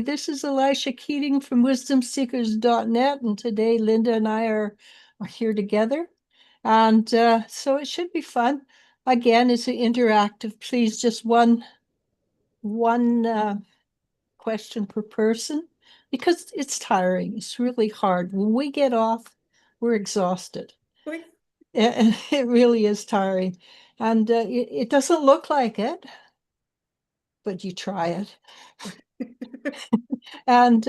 This is Elisha Keating from wisdomseekers.net, and today Linda and I are here together. And so it should be fun. Again, it's an interactive. Please, just one question per person because it's tiring. It's really hard. When we get off, we're exhausted. And it really is tiring. And it doesn't look like it, but you try it. And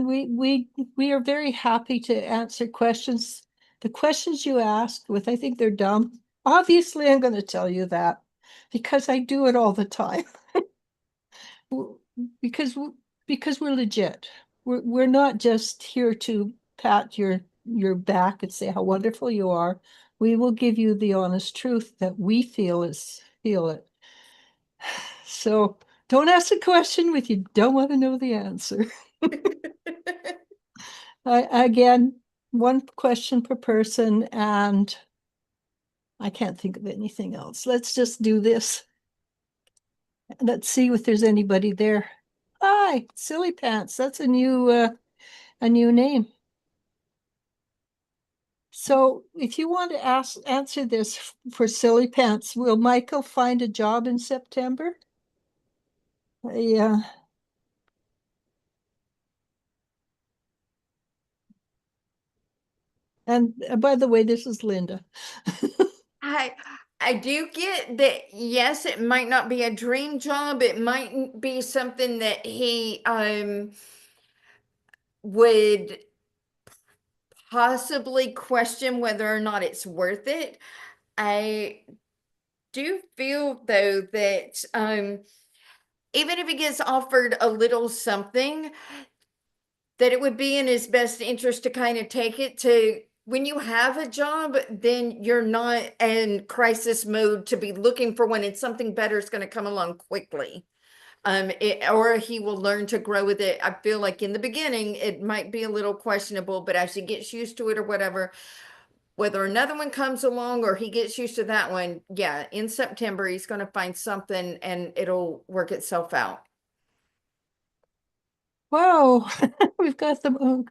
we are very happy to answer questions. The questions you asked with, I think they're dumb. Obviously, I'm going to tell you that because I do it all the time. because because we're legit. We're not just here to pat your back and say how wonderful you are. We will give you the honest truth that we feel it. So don't ask a question if you don't want to know the answer. Again, one question per person, and I can't think of anything else. Let's just do this. Let's see if there's anybody there. Hi, Silly Pants. That's a new name. So if you want to answer this for Silly Pants, will Michael find a job in September? Yeah. And by the way, this is Linda. I I do get that, yes, it might not be a dream job. It might be something that he would possibly question whether or not it's worth it. I do feel though that even if he gets offered a little something, that it would be in his best interest to kind of take it. To when you have a job, then you're not in crisis mode to be looking for when it's something better is going to come along quickly. Or he will learn to grow with it. I feel like in the beginning it might be a little questionable, but as he gets used to it or whatever, whether another one comes along or he gets used to that one, yeah, in September he's going to find something and it'll work itself out. Whoa, we've got them.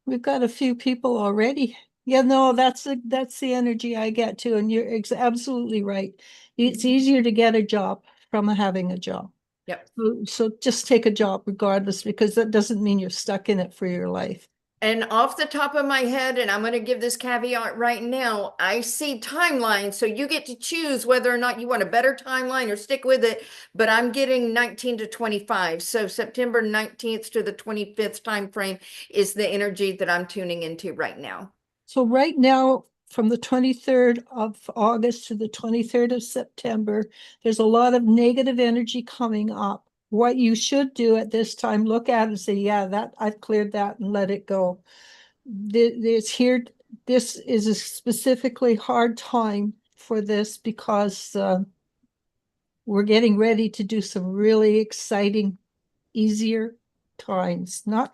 We've got a few people already. Yeah, no, that's the energy I get too, and you're absolutely right. It's easier to get a job from having a job. Yep. So just take a job regardless, because that doesn't mean you're stuck in it for your life. And off the top of my head, and I'm going to give this caveat right now, I see timelines. So you get to choose whether or not you want a better timeline or stick with it. But I'm getting 19 to 25. So September 19th to the 25th time frame is the energy that I'm tuning into right now. So right now, from the 23rd of August to the 23rd of September, there's a lot of negative energy coming up. What you should do at this time, look at it and say, yeah, that I've cleared that and let it go. This is a specifically hard time for this because we're getting ready to do some really exciting, easier times. Not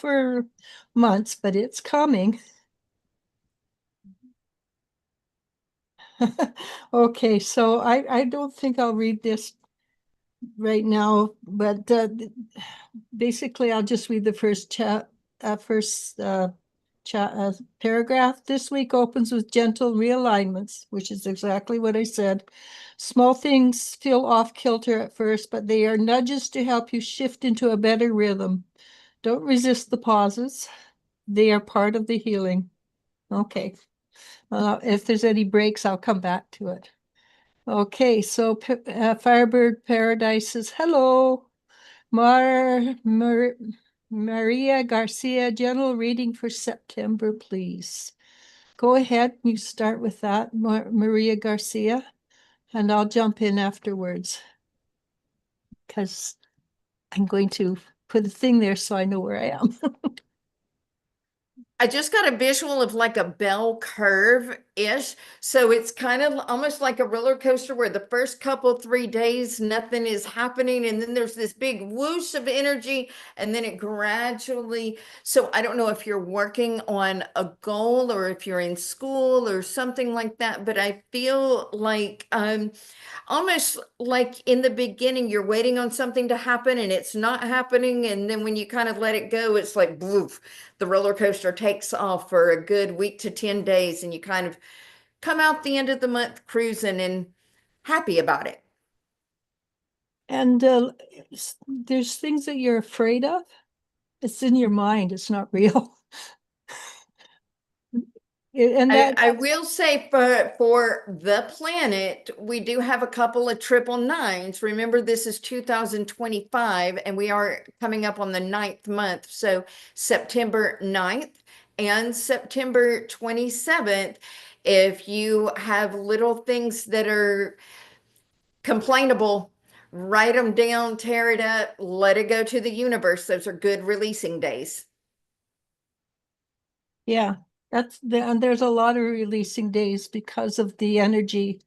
for months, but it's coming. Okay, so I don't think I'll read this right now, but basically I'll just read the first paragraph. This week opens with gentle realignments, which is exactly what I said. Small things feel off kilter at first, but they are nudges to help you shift into a better rhythm. Don't resist the pauses. They are part of the healing. Okay. If there's any breaks, I'll come back to it. Okay, so Firebird Paradise says, hello, Maria Garcia, general reading for September, please. Go ahead, you start with that, Maria Garcia, and I'll jump in afterwards because I'm going to put a thing there so I know where I am. I just got a visual of like a bell curve-ish. So it's kind of almost like a roller coaster where the first couple 3 days, nothing is happening. And then there's this big whoosh of energy. And then it gradually. So I don't know if you're working on a goal or if you're in school or something like that, but I feel like almost like in the beginning, you're waiting on something to happen and it's not happening. And then when you kind of let it go, it's like, bloof, the roller coaster takes off for a good week to 10 days. And you kind of come out the end of the month cruising and happy about it. And there's things that you're afraid of. It's in your mind. It's not real. And I will say for the planet, we do have a couple of triple nines. Remember, this is 2025, and we are coming up on the ninth month. So September 9th and September 27th, if you have little things that are complainable, write them down, tear it up, let it go to the universe. Those are good releasing days. yeah, and there's a lot of releasing days because of the energy.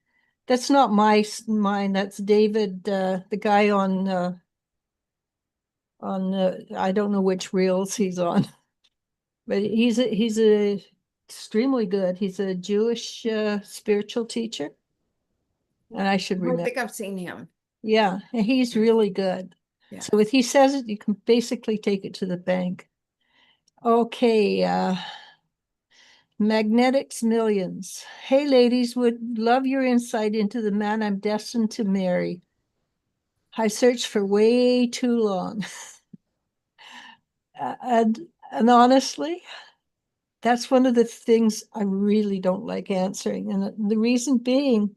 That's not mine. That's David, the guy on I don't know which reels he's on, but he's a extremely good. He's a Jewish spiritual teacher, and I should I remember. think I've seen him. Yeah, and he's really good. Yeah. So if he says it, you can basically take it to the bank. Okay, Magnetics Millions. Hey, ladies, would love your insight into the man I'm destined to marry. I searched for way too long. And honestly, that's one of the things I really don't like answering. And the reason being,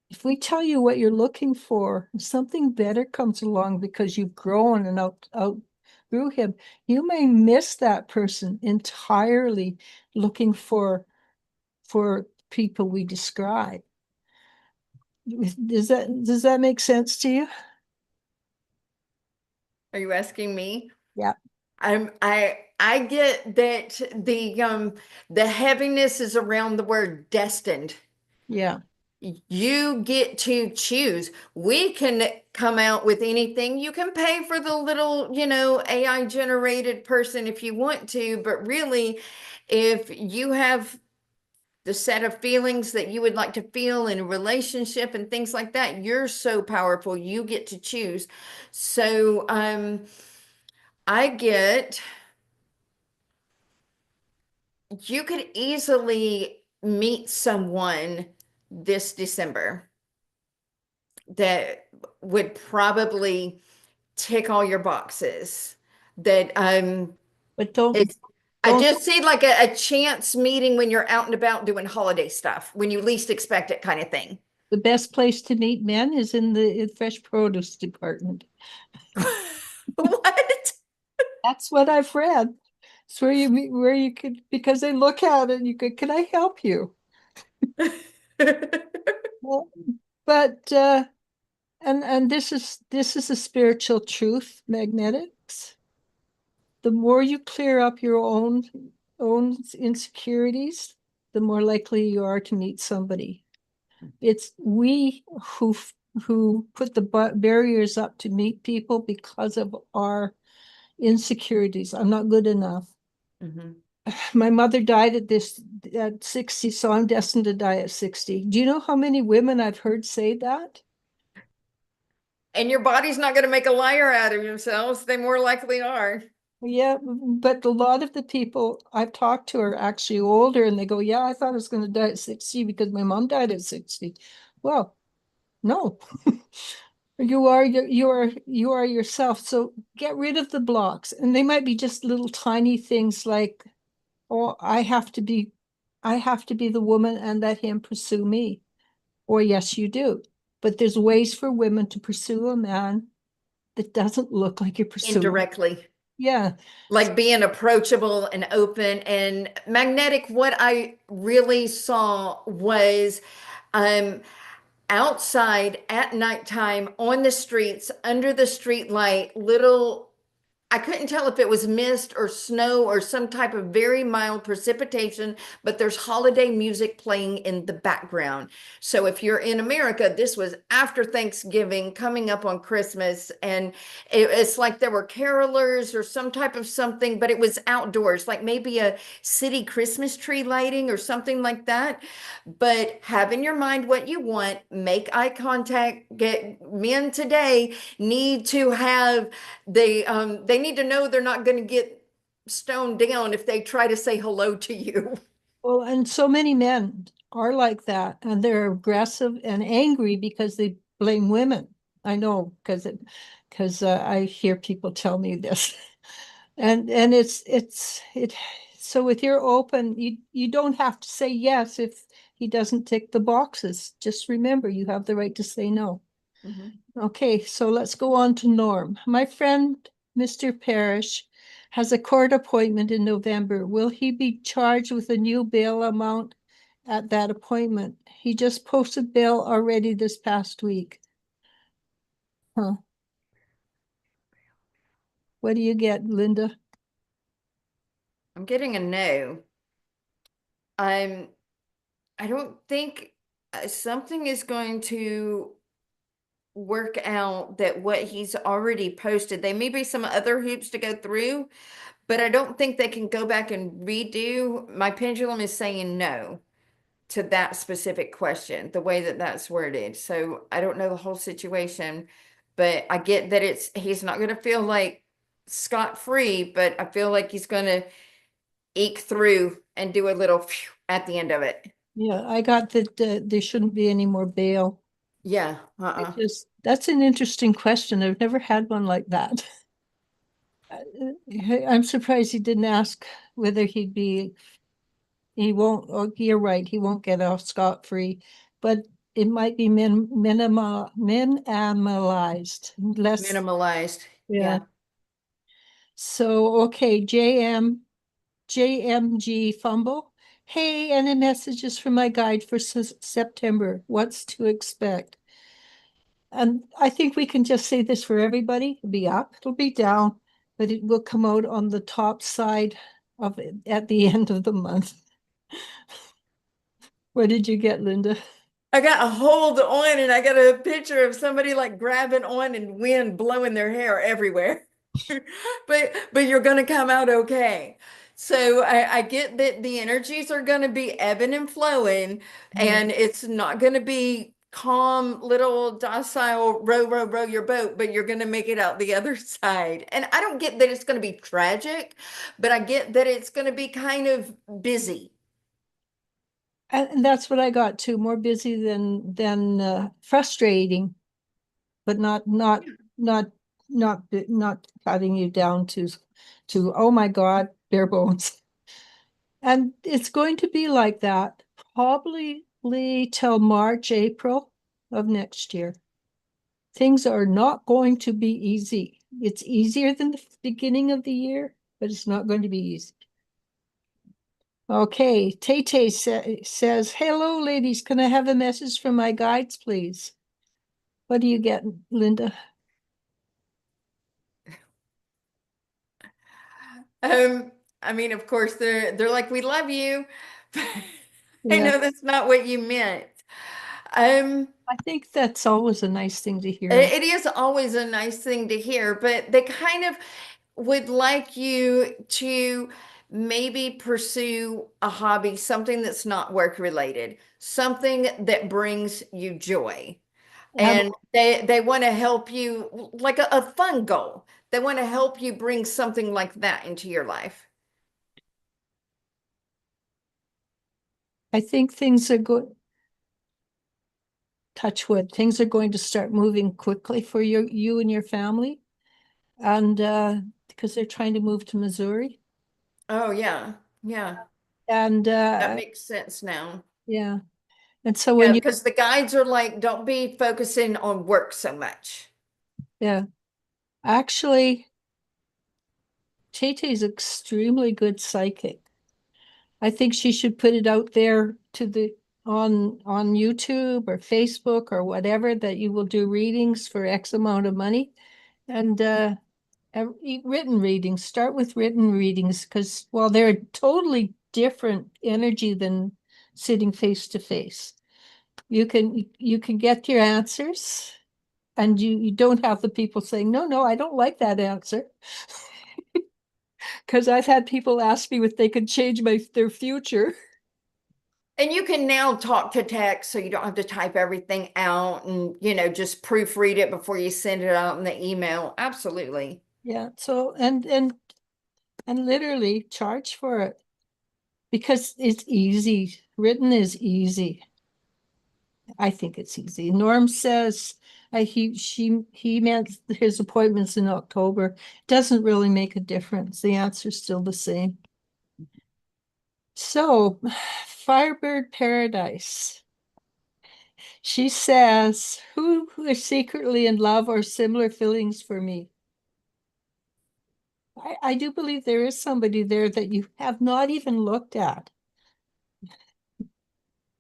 if we tell you what you're looking for, if something better comes along because you've grown and outgrew him, you may miss that person entirely looking for people we describe. Does that make sense to you? Are you asking me? Yeah, I get that the heaviness is around the word destined. yeah. You get to choose. We can come out with anything. You can pay for the little, AI generated person if you want to, but really, if you have the set of feelings that you would like to feel in a relationship and things like that, you're so powerful. You get to choose. So, I get you could easily meet someone this December that would probably tick all your boxes. That But don't it's I don't just see like a chance meeting when you're out and about doing holiday stuff, when you least expect it kind of thing. the best place to meet men is in the fresh produce department. What? That's what I've read. It's where you could, because they look at it and you could, can I help you? Well, but and this is a spiritual truth, magnetics. The more you clear up your own insecurities, the more likely you are to meet somebody. It's we who put the barriers up to meet people because of our insecurities. I'm not good enough. Mhm. My mother died at 60, so I'm destined to die at 60. Do you know how many women I've heard say that? And your body's not going to make a liar out of yourselves. They more likely are. Yeah, but a lot of the people I've talked to are actually older and they go, yeah, I thought I was going to die at 60 because my mom died at 60. Well, no. You are yourself. So get rid of the blocks. And they might be just little tiny things like, oh, I have to be the woman and let him pursue me. Or yes, you do. But there's ways for women to pursue a man that doesn't look like you're pursuing. Indirectly. Yeah. Like being approachable and open and magnetic. What I really saw was um outside at nighttime on the streets under the street light, little I couldn't tell if it was mist or snow or some type of very mild precipitation, but there's holiday music playing in the background. So if you're in America, this was after Thanksgiving, coming up on Christmas, and it's like there were carolers or some type of something, but it was outdoors, like maybe a city Christmas tree lighting or something like that. But have in your mind what you want, make eye contact. Get men today need to have they need to know they're not going to get stoned down if they try to say hello to you. Well, and so many men are like that, and they're aggressive and angry because they blame women. I know because I hear people tell me this, and it. So if you're open, you don't have to say yes if he doesn't tick the boxes. Just remember, you have the right to say no. Mhm. Okay, so let's go on to Norm. My friend, Mr. Parrish, has a court appointment in November. Will he be charged with a new bail amount at that appointment? He just posted bail already this past week. Huh. What do you get, Linda? I'm getting a no. I'm I don't think something is going to work out that what he's already posted. There may be some other hoops to go through, but I don't think they can go back and redo. My pendulum is saying no to that specific question, the way that that's worded. So I don't know the whole situation, but I get that he's not going to feel like scot-free, but I feel like he's going to eke through and do a little phew at the end of it. Yeah, I got that there shouldn't be any more bail. Yeah, That's an interesting question. I've never had one like that. I'm surprised he didn't ask whether he won't, oh, you're right, he won't get off scot-free, but it might be minimalized, less, minimalized. yeah. Yeah. So, okay, JMG fumble. Hey, any messages for my guide for September? What's to expect? And I think we can just say this for everybody. It'll be up, it'll be down, but it will come out on the top side of it at the end of the month. What did you get, Linda? I got a hold on and I got a picture of somebody like grabbing on and wind blowing their hair everywhere. But you're gonna come out okay. So I get that the energies are gonna be ebbing and flowing, Yeah. and it's not gonna be calm, little docile row your boat, but you're gonna make it out the other side. And I don't get that it's gonna be tragic, but I get that it's gonna be kind of busy. And that's what I got too, more busy than frustrating, but not not cutting you down to oh my God, bare bones. And it's going to be like that probably till March, April of next year. Things are not going to be easy. It's easier than the beginning of the year, but it's not going to be easy. Okay, Tay says, hello, ladies. Can I have a message from my guides, please? What do you get, Linda? Um, I mean, of course, they're like, we love you. I Yeah, know that's not what you meant. Um, I think that's always a nice thing to hear. it is always a nice thing to hear, but they kind of would like you to maybe pursue a hobby, something that's not work related, something that brings you joy. Ab- And they want to help you like a fun goal. They want to help you bring something like that into your life. I think things are good. Touch wood. Things are going to start moving quickly for you and your family, and because they're trying to move to Missouri, Oh yeah. Yeah. and That makes sense now. yeah, and so Yeah, when you because the guides are like, don't be focusing on work so much. yeah, actually, Tay is extremely good psychic. I think she should put it out there to the on YouTube or Facebook or whatever that you will do readings for X amount of money. And Written readings, start with written readings because while they're totally different energy than sitting face to face, you can get your answers and you don't have the people saying, no, I don't like that answer. Because I've had people ask me if they could change their future. And you can now talk to text, so you don't have to type everything out and, just proofread it before you send it out in the email. Absolutely. Yeah. So and literally charge for it because it's easy. Written is easy. I think it's easy. Norm says he meant his appointments in October. Doesn't really make a difference. The answer's still the same. So, Firebird Paradise. She says, who is secretly in love or similar feelings for me? I do believe there is somebody there that you have not even looked at.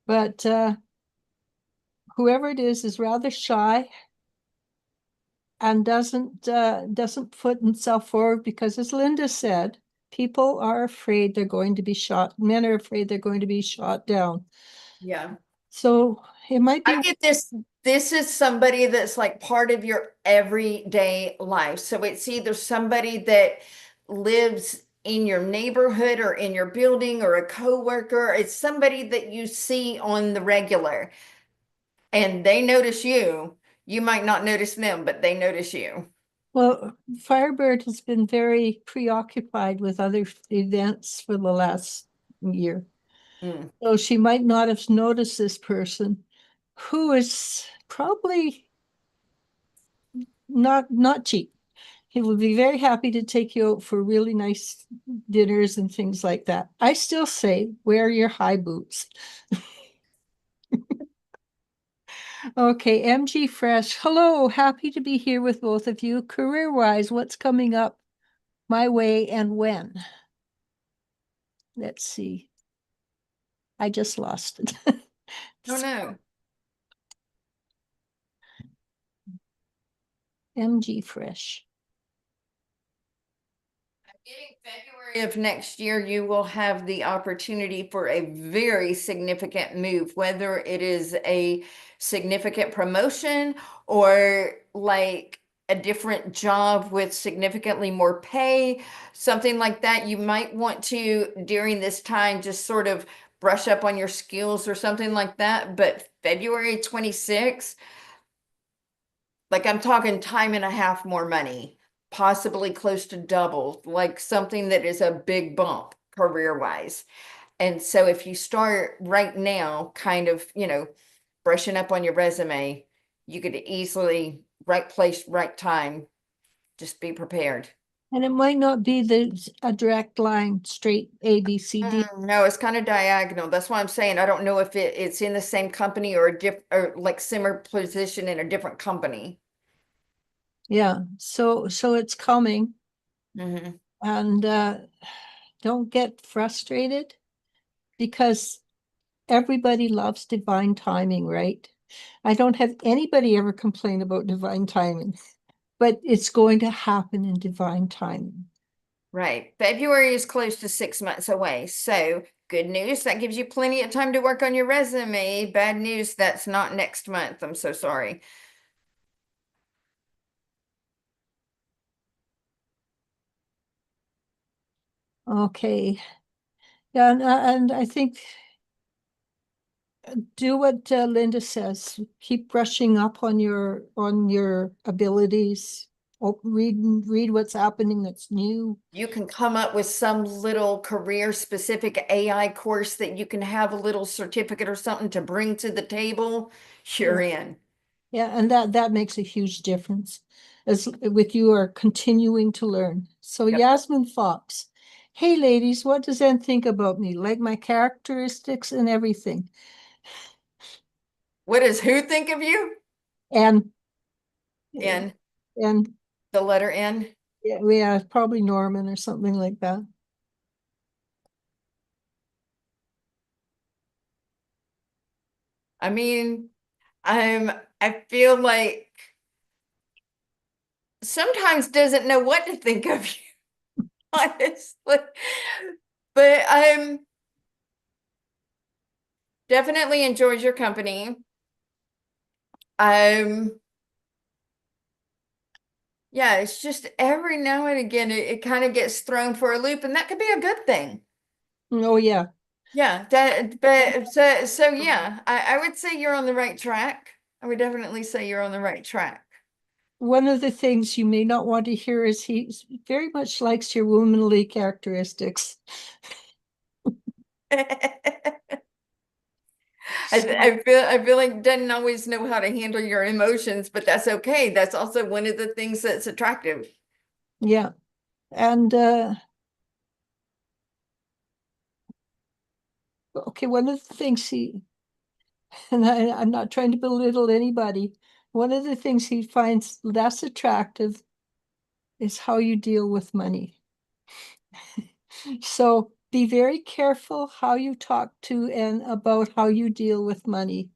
But whoever it is rather shy and doesn't put himself forward because, as Linda said, people are afraid they're going to be shot. Men are afraid they're going to be shot down. Yeah. So it might be. I get this. This is somebody that's like part of your everyday life. So it's either somebody that lives in your neighborhood or in your building or a coworker. It's somebody that you see on the regular and they notice you. You might not notice them, but they notice you. Well, Firebird has been very preoccupied with other events for the last year. Mm. So she might not have noticed this person who is probably not cheap. He will be very happy to take you out for really nice dinners and things like that. I still say wear your high boots. Okay, MG Fresh. Hello, happy to be here with both of you. Career-wise, what's coming up my way and when? Let's see. I just lost it. Oh no. MG Fresh. Beginning February of next year, you will have the opportunity for a very significant move, whether it is a significant promotion or like a different job with significantly more pay, something like that. You might want to, during this time, just sort of brush up on your skills or something like that. But February 26th, like I'm talking time and a half more money, possibly close to double, like something that is a big bump career wise. And so if you start right now, kind of, brushing up on your resume, you could easily, right place, right time, just be prepared. And it might not be a direct line, straight A, B, C, D. No, it's kind of diagonal. That's why I'm saying I don't know if it's in the same company or or like similar position in a different company. Yeah. So it's coming. Mhm. And don't get frustrated because everybody loves divine timing, right? I don't have anybody ever complain about divine timing, but it's going to happen in divine timing. Right. February is close to 6 months away. So good news, that gives you plenty of time to work on your resume. Bad news, that's not next month. I'm so sorry. Okay. Yeah, and I think do what Linda says. Keep brushing up on your abilities. Read what's happening that's new. You can come up with some little career specific AI course that you can have a little certificate or something to bring to the table. You're Yeah, in. yeah, and that makes a huge difference as with you are continuing to learn. So Yep. Yasmin Fox, hey ladies, what does Ann think about me? Like my characteristics and everything. What does who think of you? And N, and the letter N. yeah, probably Norman or something like that. I mean, I feel like sometimes doesn't know what to think of you, honestly. But definitely enjoys your company. Um, yeah, it's just every now and again it kind of gets thrown for a loop, and that could be a good thing. Oh, yeah. Yeah, that, but so yeah, I would say you're on the right track. I would definitely say you're on the right track. One of the things you may not want to hear is he very much likes your womanly characteristics. So, I feel like doesn't always know how to handle your emotions, but that's okay. That's also one of the things that's attractive. yeah. And okay, one of the things and I'm not trying to belittle anybody, one of the things he finds less attractive is how you deal with money. So be very careful how you talk to and about how you deal with money.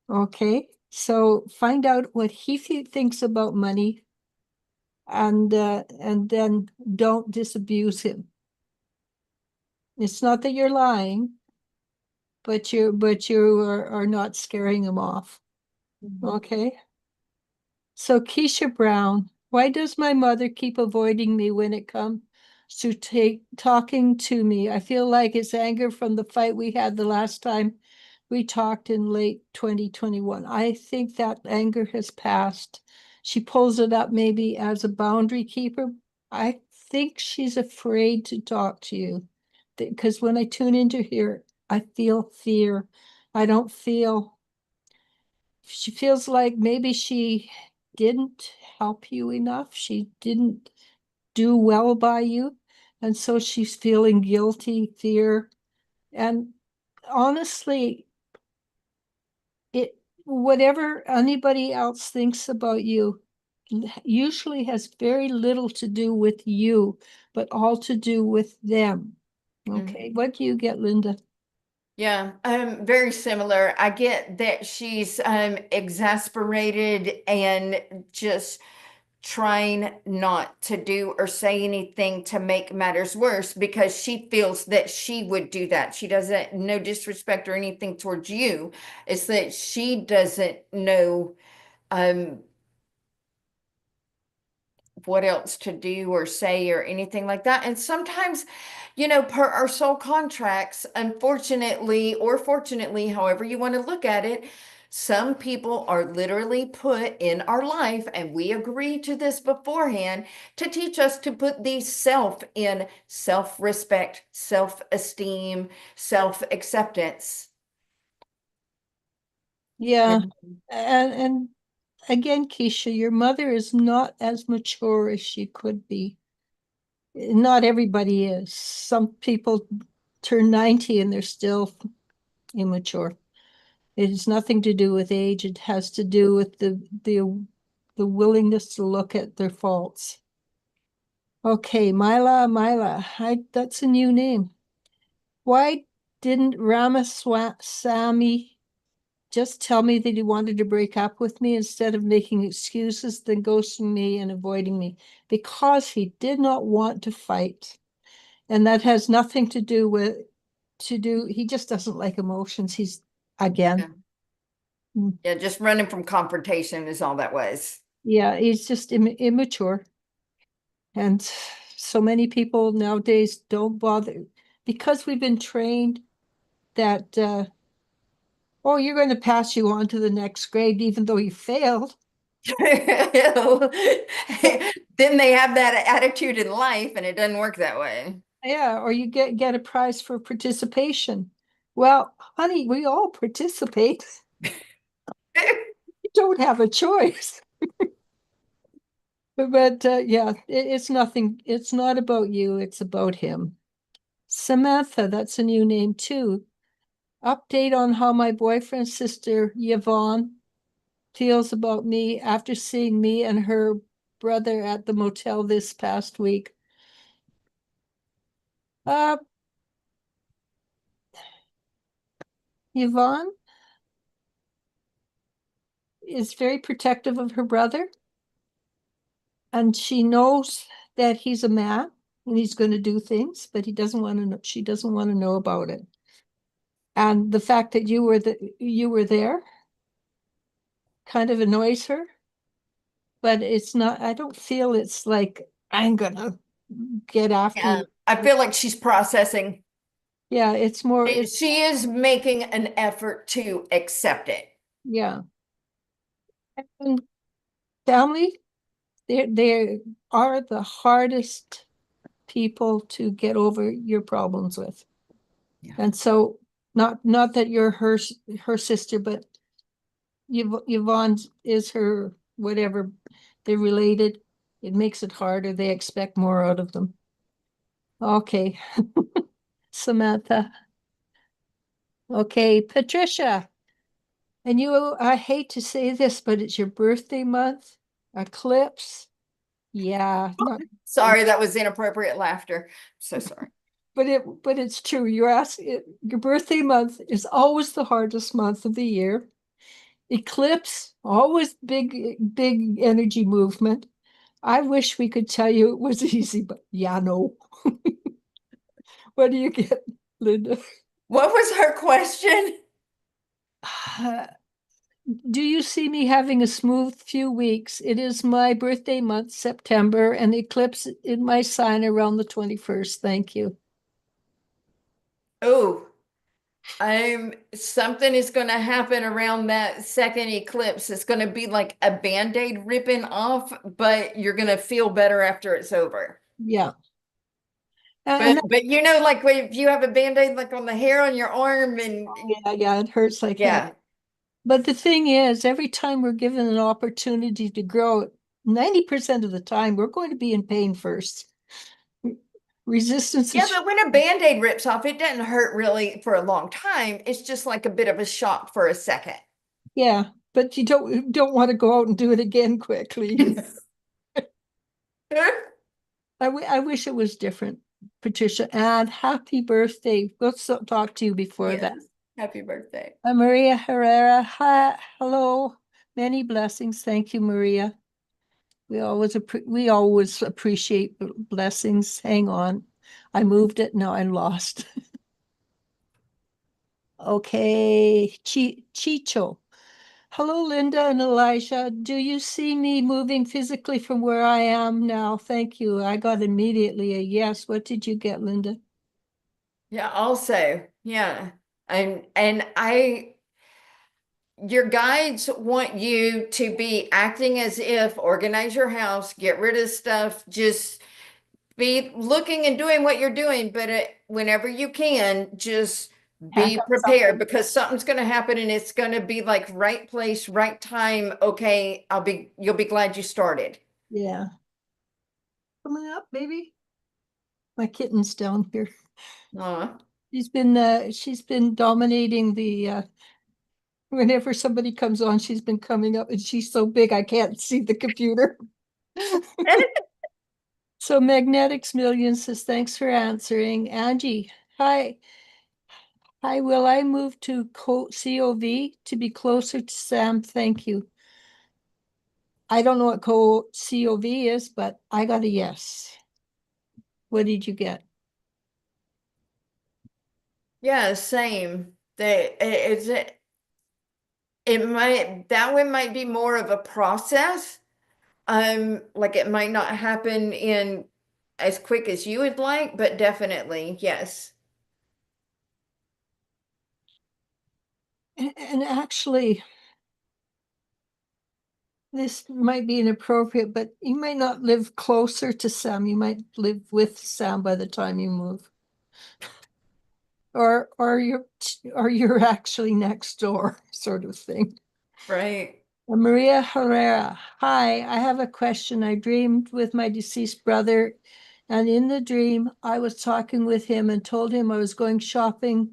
Okay? So find out what he thinks about money and then don't disabuse him. It's not that you're lying, but you are not scaring him off. Okay? So Keisha Brown, why does my mother keep avoiding me when it comes to talking to me? I feel like it's anger from the fight we had the last time we talked in late 2021. I think that anger has passed. She pulls it up maybe as a boundary keeper. I think she's afraid to talk to you because when I tune into here, I feel fear. I don't feel she feels like maybe she didn't help you enough. She didn't do well by you. And so she's feeling guilty, fear. And honestly, it whatever anybody else thinks about you usually has very little to do with you, but all to do with them. Okay, Mhm. what do you get, Linda? Yeah, very similar. I get that she's exasperated and just trying not to do or say anything to make matters worse because she feels that she would do that. She doesn't, no disrespect or anything towards you. It's that she doesn't know um what else to do or say or anything like that. And sometimes, per our soul contracts, unfortunately or fortunately, however you want to look at it, some people are literally put in our life, and we agree to this beforehand to teach us to put the self in self-respect, self-esteem, self-acceptance. Yeah. And And again, Keisha, your mother is not as mature as she could be. Not everybody is. Some people turn 90 and they're still immature. It has nothing to do with age. It has to do with the willingness to look at their faults. Okay, Mila, that's a new name. Why didn't Ramaswamy just tell me that he wanted to break up with me instead of making excuses, then ghosting me and avoiding me? Because he did not want to fight. And that has nothing to do with he just doesn't like emotions. He's yeah, again, yeah, just running from confrontation is all that was. yeah, he's just immature. And so many people nowadays don't bother because we've been trained that oh, you're going to pass you on to the next grade, even though you failed. Then they have that attitude in life, and it doesn't work that way. Yeah, or you get a prize for participation. Well, honey, we all participate. You don't have a choice. But yeah, it's nothing. It's not about you. It's about him. Samantha, that's a new name too. Update on how my boyfriend's sister, Yvonne, feels about me after seeing me and her brother at the motel this past week. Uh, Yvonne is very protective of her brother. And she knows that he's a man and he's going to do things, but he doesn't want to know, she doesn't want to know about it. And the fact that you were there kind of annoys her, but it's not, I don't feel it's like I'm gonna get after Yeah, you. I feel like she's processing. Yeah, it's more, it's, She is making an effort to accept it. yeah. And family, they are the hardest people to get over your problems with. Yeah. And so not that you're her sister, but Yvonne is her whatever, they're related. It makes it harder. They expect more out of them. Okay. Samantha. Okay, Patricia. And you, I hate to say this, but it's your birthday month. Eclipse. Yeah, not, Sorry, that was inappropriate laughter. So sorry. but it's true. You're asking your birthday month is always the hardest month of the year. Eclipse, always big energy movement. I wish we could tell you it was easy, but yeah, no. What do you get, Linda? What was her question? Do you see me having a smooth few weeks? It is my birthday month, September, and eclipse in my sign around the 21st. Thank you. Oh, something is going to happen around that second eclipse. It's going to be like a band-aid ripping off, but you're going to feel better after it's over. Yeah. But And but you know, like if you have a band-aid like on the hair on your arm and yeah, it hurts like hell. yeah. But the thing is, every time we're given an opportunity to grow, 90% of the time, we're going to be in pain first. Resistance Yeah, is, but when a band-aid rips off, it doesn't hurt really for a long time. It's just like a bit of a shock for a second. yeah, but you don't want to go out and do it again quickly. I wish it was different, Patricia. And happy birthday. We'll talk to you before that. Yes. Happy birthday. Maria Herrera. Hi, hello. Many blessings. Thank you, Maria. We always appreciate blessings. Hang on. I moved it. Now I lost. Okay. Chicho. Hello, Linda and Elijah. Do you see me moving physically from where I am now? Thank you. I got immediately a yes. What did you get, Linda? Yeah, also, yeah. And I your guides want you to be acting as if organize your house, get rid of stuff, just be looking and doing what you're doing, but whenever you can, just Pack be up prepared something. because something's going to happen and it's going to be like right place, right time. Okay, you'll be glad you started. Yeah. Coming up, baby. My kitten's down here. Aw. She's been dominating the whenever somebody comes on, she's been coming up and she's so big I can't see the computer. So Magnetics Million says, thanks for answering. Angie, hi. Hi, will I move to COV to be closer to Sam? Thank you. I don't know what COV is, but I got a yes. What did you get? Yeah, same. It might that one might be more of a process. Like it might not happen in as quick as you would like, but definitely, yes. And actually, this might be inappropriate, but you might not live closer to Sam. You might live with Sam by the time you move. Or you're actually next door, sort of thing. Right. Maria Herrera. Hi, I have a question. I dreamed with my deceased brother, and in the dream, I was talking with him and told him I was going shopping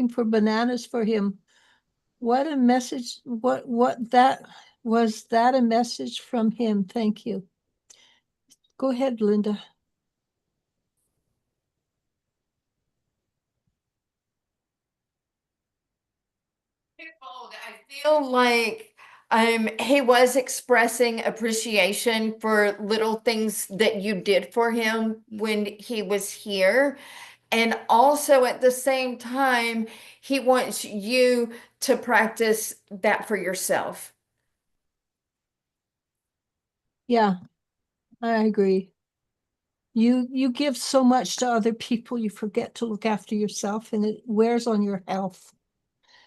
for bananas for him. What a message. What that was that a message from him? Thank you. Go ahead, Linda. I feel like He was expressing appreciation for little things that you did for him when he was here. And also at the same time, he wants you to practice that for yourself. Yeah, I agree. You give so much to other people, you forget to look after yourself, and it wears on your health.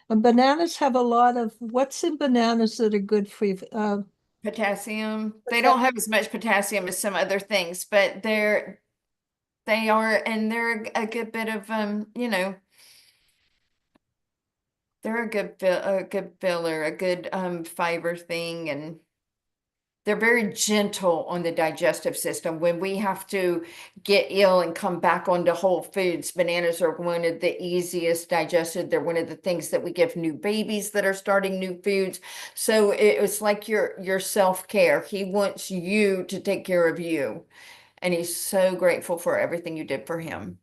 And bananas have a lot of what's in bananas that are good for you. Potassium. They What's that? don't have as much potassium as some other things, but they are, and they're a good bit of they're a good filler, a good fiber thing, and they're very gentle on the digestive system. When we have to get ill and come back onto whole foods, bananas are one of the easiest digested. They're one of the things that we give new babies that are starting new foods. So it's like your self-care. He wants you to take care of you. And he's so grateful for everything you did for him.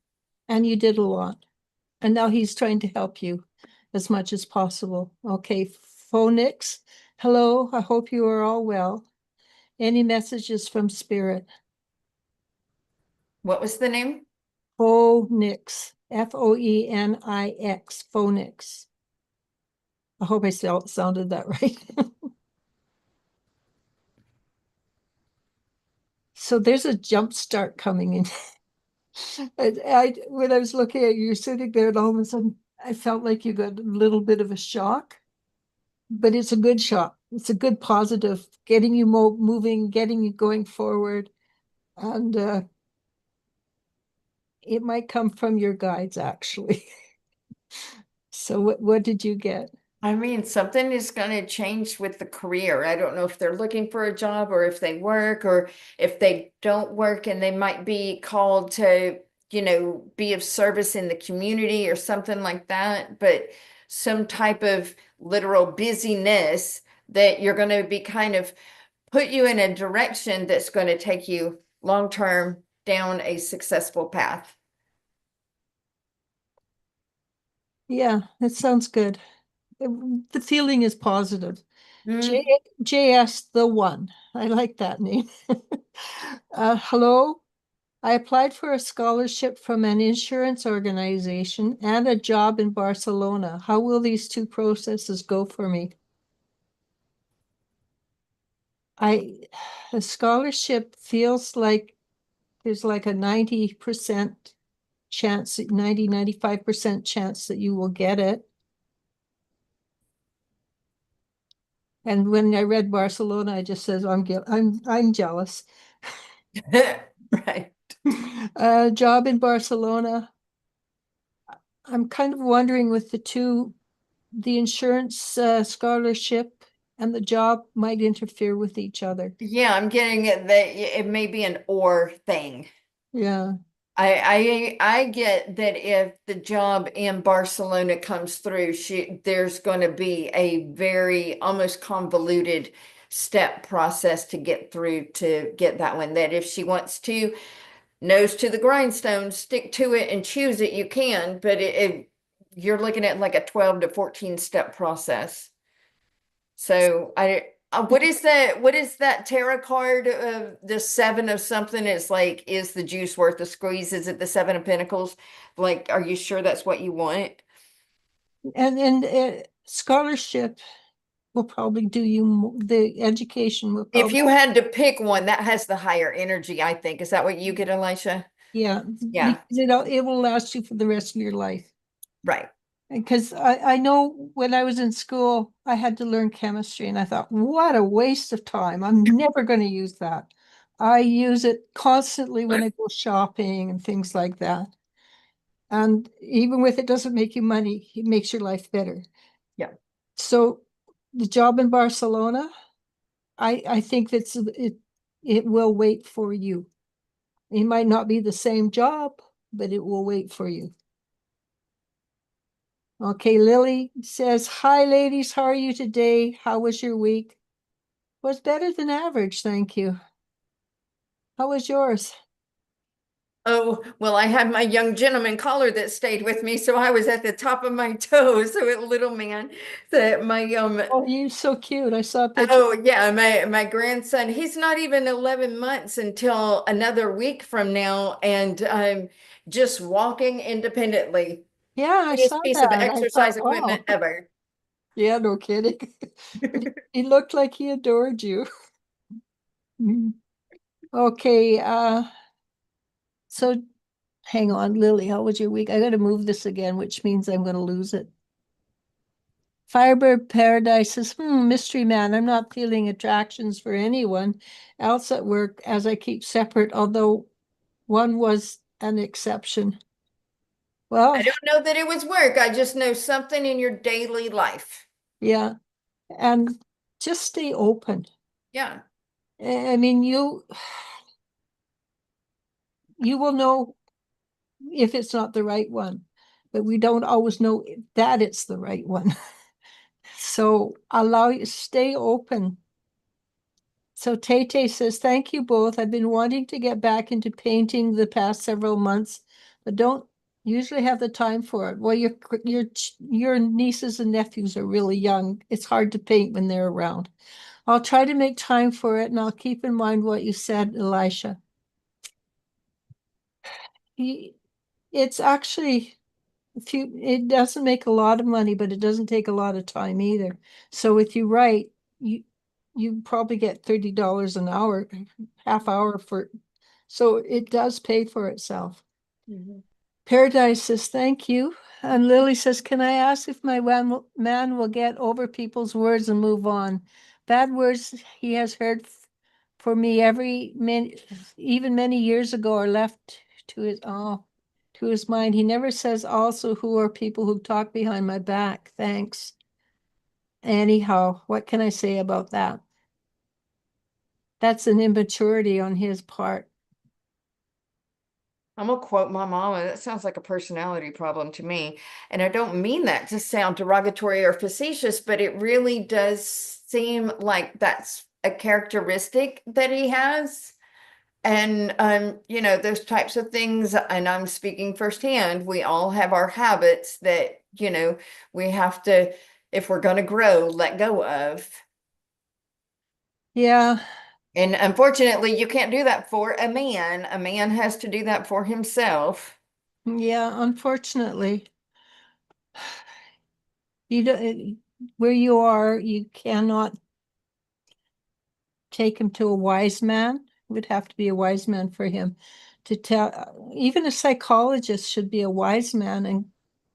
And you did a lot. And now he's trying to help you as much as possible. Okay, Phonix. Hello, I hope you are all well. Any messages from Spirit? What was the name? Phonix. Foenix. Phonix. I hope I sounded that right. So there's a jump start coming in. When I was looking at you sitting there, and all of a sudden I felt like you got a little bit of a shock, but it's a good shock. It's a good positive, getting you moving, getting you going forward, and it might come from your guides actually. So what did you get? I mean, something is going to change with the career. I don't know if they're looking for a job or if they work or if they don't work and they might be called to, be of service in the community or something like that. But some type of literal busyness that you're going to be kind of put you in a direction that's going to take you long term down a successful path. Yeah, that sounds good. The feeling is positive. J Mm. JS the one. I like that name. Hello. I applied for a scholarship from an insurance organization and a job in Barcelona. How will these two processes go for me? I a scholarship feels like there's like a 90% chance, 95% chance that you will get it. And when I read Barcelona, I just says I'm jealous. Right. Job in Barcelona. I'm kind of wondering with the two, the insurance scholarship and the job might interfere with each other. Yeah, I'm getting it that it may be an or thing. Yeah. I get that if the job in Barcelona comes through, there's going to be a very almost convoluted step process to get through to get that one. That if she wants to nose to the grindstone, stick to it and choose it, you can, but you're looking at like a 12 to 14 step process. So what is that tarot card of the seven of something? It's like, is the juice worth the squeeze? Is it the seven of pentacles? Like, are you sure that's what you want? And scholarship will probably do you the education will If probably, you had to pick one, that has the higher energy, I think. Is that what you get, Elisha? yeah, Yeah, because it will last you for the rest of your life. right. Because I know when I was in school, I had to learn chemistry, and I thought, what a waste of time. I'm never going to use that. I use it constantly when I go shopping and things like that. And even if it doesn't make you money, it makes your life better. Yeah. So the job in Barcelona, I think it will wait for you. It might not be the same job, but it will wait for you. Okay, Lily says, hi, ladies. How are you today? How was your week? Was better than average, thank you. How was yours? Oh, well, I had my young gentleman caller that stayed with me, so I was at the top of my toes. So it little man, that my Oh, you're so cute. I saw a picture. oh yeah, my grandson, he's not even 11 months until another week from now, and just walking independently. Yeah, I Prettiest saw piece of that. I thought, exercise equipment oh, ever. yeah, no kidding. But he looked like he adored you. Mm. Okay, so hang on, Lily, how was your week? I gotta move this again, which means I'm gonna lose it. Firebird Paradise says, mystery man, I'm not feeling attractions for anyone else at work as I keep separate, although one was an exception. I Well, don't know that it was work. I just know something in your daily life. yeah, and just stay open. Yeah. I mean, you will know if it's not the right one, but we don't always know that it's the right one. So allow you stay open. So Tay says, thank you both. I've been wanting to get back into painting the past several months, but don't usually have the time for it. Well, your nieces and nephews are really young. It's hard to paint when they're around. I'll try to make time for it, and I'll keep in mind what you said, Elisha. He, it's actually if you it doesn't make a lot of money, but it doesn't take a lot of time either. So if you write, you probably get $30 an hour, half hour for, so it does pay for itself. Mhm. Paradise says, thank you. And Lily says, can I ask if my man will get over people's words and move on? Bad words he has heard for me even many years ago are left to his mind. He never says also who are people who talk behind my back. Thanks. Anyhow, what can I say about that? That's an immaturity on his part. I'm gonna quote my mama. That sounds like a personality problem to me. And I don't mean that to sound derogatory or facetious, but it really does seem like that's a characteristic that he has. And those types of things, and I'm speaking firsthand, we all have our habits that, we have to, if we're gonna grow, let go of. Yeah, And unfortunately, you can't do that for a man. A man has to do that for himself. yeah, unfortunately. You don't, where you are, you cannot take him to a wise man. It would have to be a wise man for him to tell. Even a psychologist should be a wise man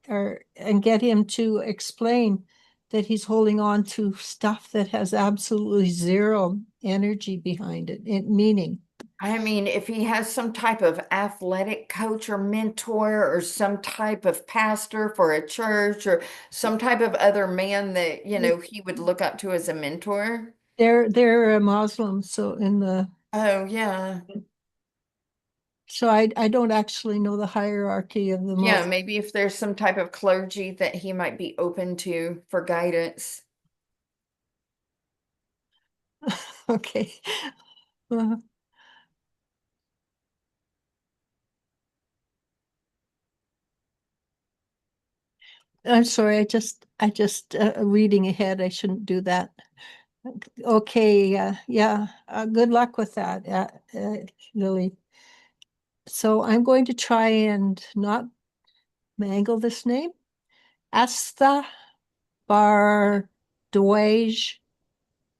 and get him to explain that he's holding on to stuff that has absolutely zero energy behind it, meaning. I mean, if he has some type of athletic coach or mentor or some type of pastor for a church or some type of other man that, he would look up to as a mentor. They're a Muslim, so Oh, yeah. I don't actually know the hierarchy of the Yeah, Muslim. maybe if there's some type of clergy that he might be open to for guidance. Okay. Uh, I'm sorry, I just reading ahead. I shouldn't do that. Okay, yeah, good luck with that, Lily. So I'm going to try and not mangle this name. Asta Bar Dwaj,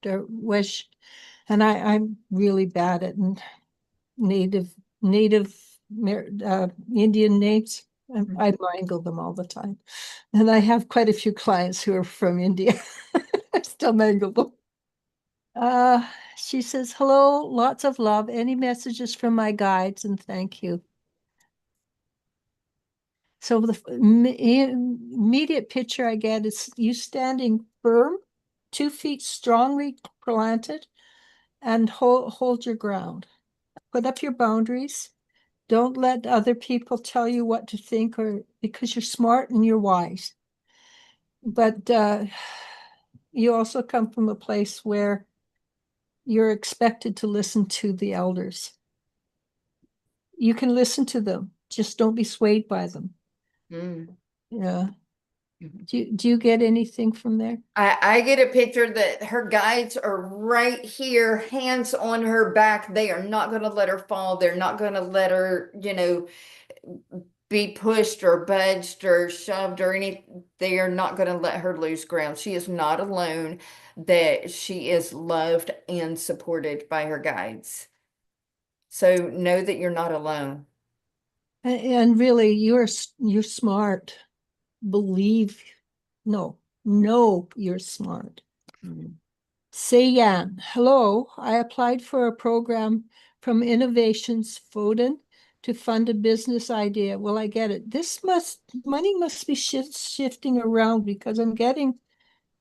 Derwish, and I'm really bad at native Indian names. I mangle them all the time, and I have quite a few clients who are from India. I still mangle them. She says, hello, lots of love. Any messages from my guides? And thank you. So the immediate picture I get is you standing firm, 2 feet strongly planted, and hold your ground. Put up your boundaries. Don't let other people tell you what to think, or because you're smart and you're wise. But you also come from a place where you're expected to listen to the elders. You can listen to them, just don't be swayed by them. Mm. Yeah. Mhm. Do you get anything from there? I get a picture that her guides are right here, hands on her back. They are not going to let her fall. They're not going to let her, be pushed or budged or shoved or any. They are not going to let her lose ground. She is not alone, that she is loved and supported by her guides. So know that you're not alone. And really, you're smart. Believe, no, know you're smart. Mhm. Say Yan, hello. I applied for a program from Innovations Foden to fund a business idea. Will I get it? Money must be shifting around because I'm getting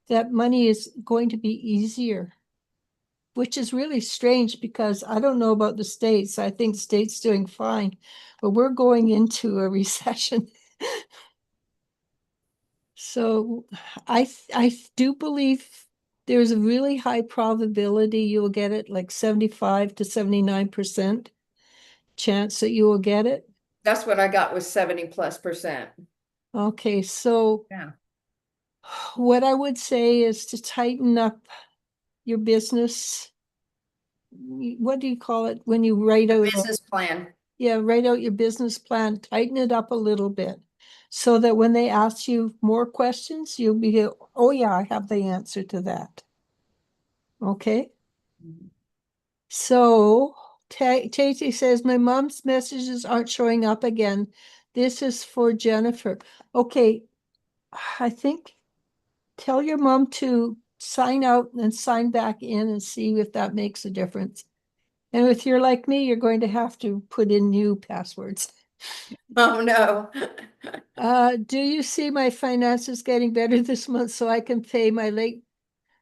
that money is going to be easier, which is really strange because I don't know about the States. I think the States doing fine, but we're going into a recession. So I do believe there's a really high probability you will get it, like 75 to 79% chance that you will get it. That's what I got was 70+%. Okay, so Yeah. what I would say is to tighten up your business. What do you call it when you write out? Business plan. Yeah, write out your business plan, tighten it up a little bit so that when they ask you more questions, you'll be, oh yeah, I have the answer to that. Okay. So Tati says, my mom's messages aren't showing up again. This is for Jennifer. Okay, I think tell your mom to sign out and sign back in and see if that makes a difference. And if you're like me, you're going to have to put in new passwords. Oh no. Do you see my finances getting better this month so I can pay my late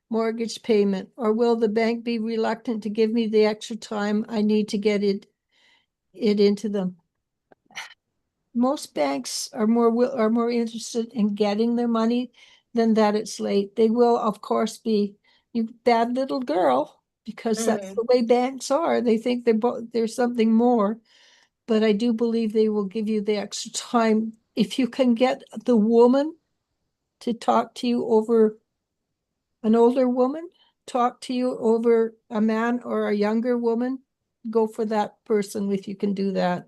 mortgage payment? Or will the bank be reluctant to give me the extra time I need to get it into them? Most banks are more interested in getting their money than that it's late. They will, of course, be you bad little girl, because that's the Mhm. way banks are. They think there's something more, but I do believe they will give you the extra time if you can get the woman to talk to you over an older woman, talk to you over a man or a younger woman. Go for that person if you can do that.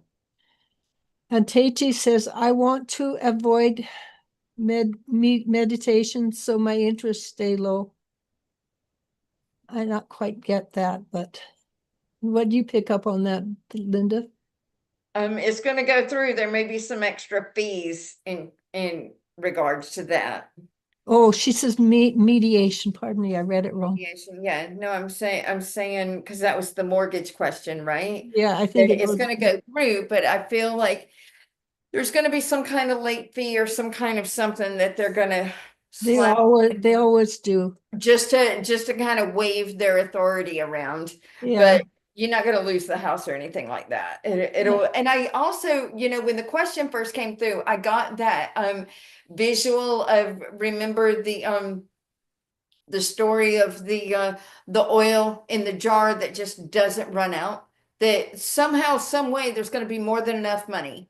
And Tati says, I want to avoid meditation so my interests stay low. I not quite get that, but what do you pick up on that, Linda? It's going to go through. There may be some extra fees in regards to that. Oh, she says mediation. Pardon me, I read it wrong. Mediation. Yeah, no, I'm saying because that was the mortgage question, right? Yeah, I think That it it's was. going to go through, but I feel like there's going to be some kind of late fee or some kind of something that they're going to slap They always do. just to kind of wave their authority around. Yeah. But you're not going to lose the house or anything like that. Yeah. It'll, and I also, when the question first came through, I got that visual of, remember the story of the oil in the jar that just doesn't run out, that somehow, some way there's going to be more than enough money.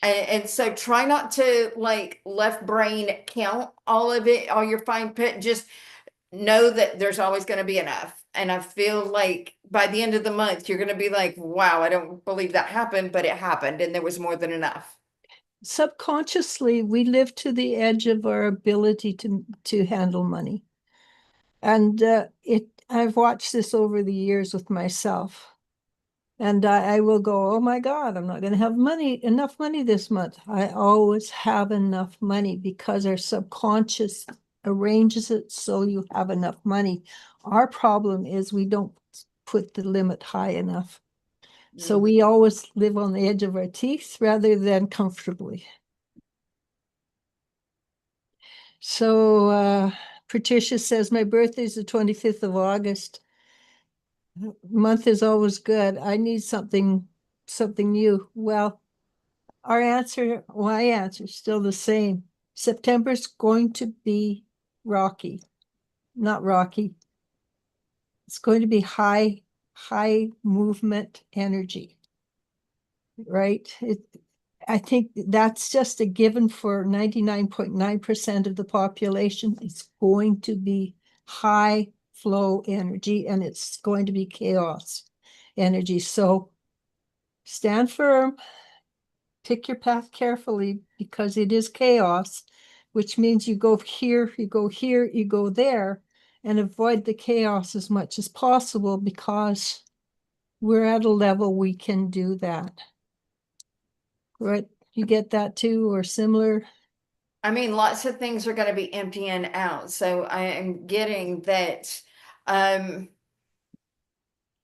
And so try not to, like, left brain count all of it, all your fine print. Just know that there's always going to be enough. And I feel like by the end of the month, you're going to be like, wow, I don't believe that happened, but it happened and there was more than enough. Subconsciously, we live to the edge of our ability to handle money. And I've watched this over the years with myself. And I will go, oh my God, I'm not going to have enough money this month. I always have enough money because our subconscious arranges it so you have enough money. Our problem is we don't put the limit high enough. So Mhm. we always live on the edge of our teeth rather than comfortably. So Patricia says, my birthday is the 25th of August. Month is always good. I need something new. Well, my answer is still the same. September's going to be rocky, not rocky. It's going to be high movement energy. right? I think that's just a given for 99.9% of the population. It's going to be high flow energy and it's going to be chaos energy. So stand firm, pick your path carefully because it is chaos, which means you go here, you go here, you go there, and avoid the chaos as much as possible because we're at a level we can do that. Right? You get that too, or similar? I mean, lots of things are going to be emptying out. So I am getting that, um,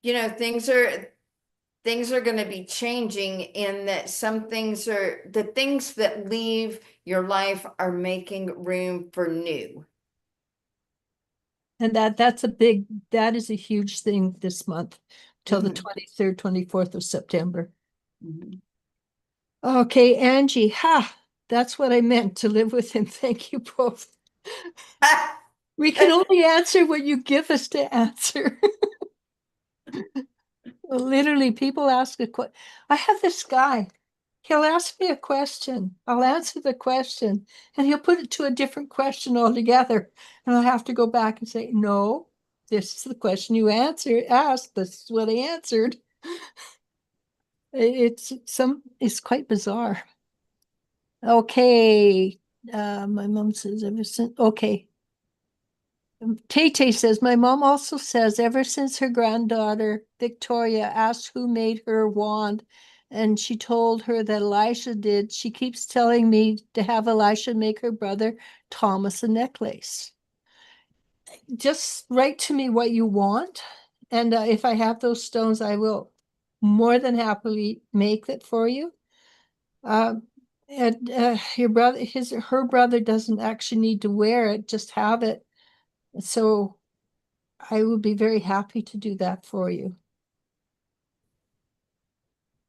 things are going to be changing in that some things are the things that leave your life are making room for new. And that is a huge thing this month till the Mhm. 23rd, 24th of September. Mhm. Okay, Angie, that's what I meant to live with him. Thank you both. We can only answer what you give us to answer. Literally, people ask a question. I have this guy. He'll ask me a question. I'll answer the question, and he'll put it to a different question altogether. And I'll have to go back and say, no, this is the question you asked. This is what I answered. It's quite bizarre. Okay. My mom says ever since, okay. Tay says, my mom also says ever since her granddaughter Victoria asked who made her wand, and she told her that Elisha did, she keeps telling me to have Elisha make her brother Thomas a necklace. Just write to me what you want, and if I have those stones, I will more than happily make it for you. And your brother, her brother doesn't actually need to wear it, just have it. So I would be very happy to do that for you.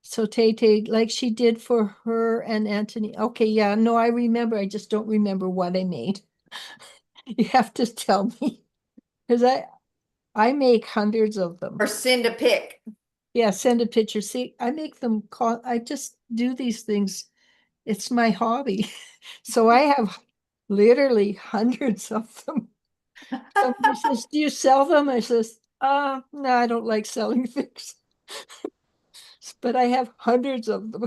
So Tay, like she did for her and Anthony. Okay, yeah, no, I remember. I just don't remember what I made. You have to tell me because I make hundreds of them. Or send a pic. Yeah, send a picture. See, I make them call. I just do these things. It's my hobby. So I have literally hundreds of them. Somebody says, "Do you sell them?" I says, no, I don't like selling things." But I have hundreds of them.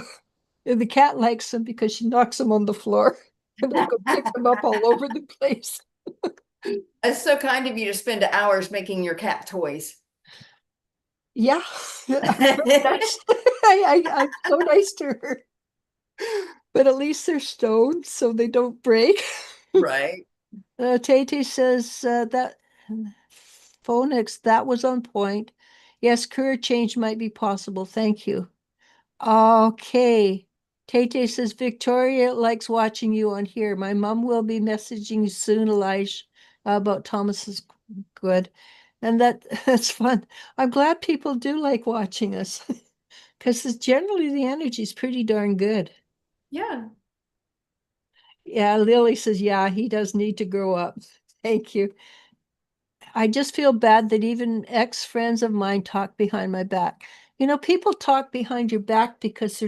And the cat likes them because she knocks them on the floor. And I go pick them up all over the place. It's so kind of you to spend hours making your cat toys. Yeah, very nice. I'm so nice to her. But at least they're stone, so they don't break. Right. Tate says that phonics, that was on point. Yes, career change might be possible. Thank you. Okay. Tate says, Victoria likes watching you on here. My mom will be messaging you soon, Elish, about Thomas's good. And that's fun. I'm glad people do like watching us because generally the energy is pretty darn good. Yeah. Yeah, Lily says, yeah, he does need to grow up. Thank you. I just feel bad that even ex-friends of mine talk behind my back. You know, people talk behind your back because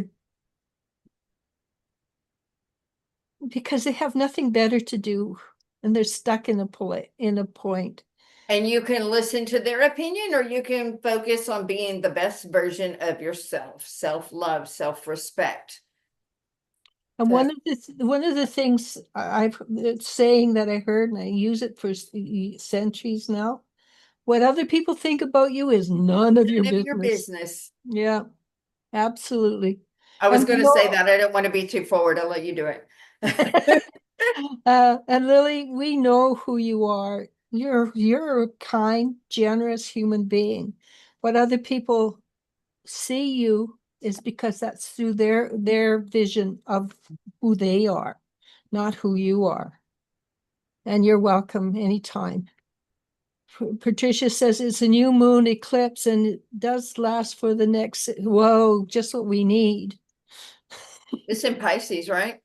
they have nothing better to do and they're stuck in a point. And you can listen to their opinion or you can focus on being the best version of yourself, self-love, self-respect. And So, one of the things I've saying that I heard, and I use it for centuries now, what other people think about you is none of your none of your business. business. Yeah, absolutely. I was And going to say that. I don't want to be too forward. I'll let you do it. and Lily, we know who you are. You're a kind, generous human being. What other people see you is because that's through their vision of who they are, not who you are. And you're welcome anytime. Patricia says it's a new moon eclipse and it does last for the next, whoa, just what we need. It's in Pisces, right?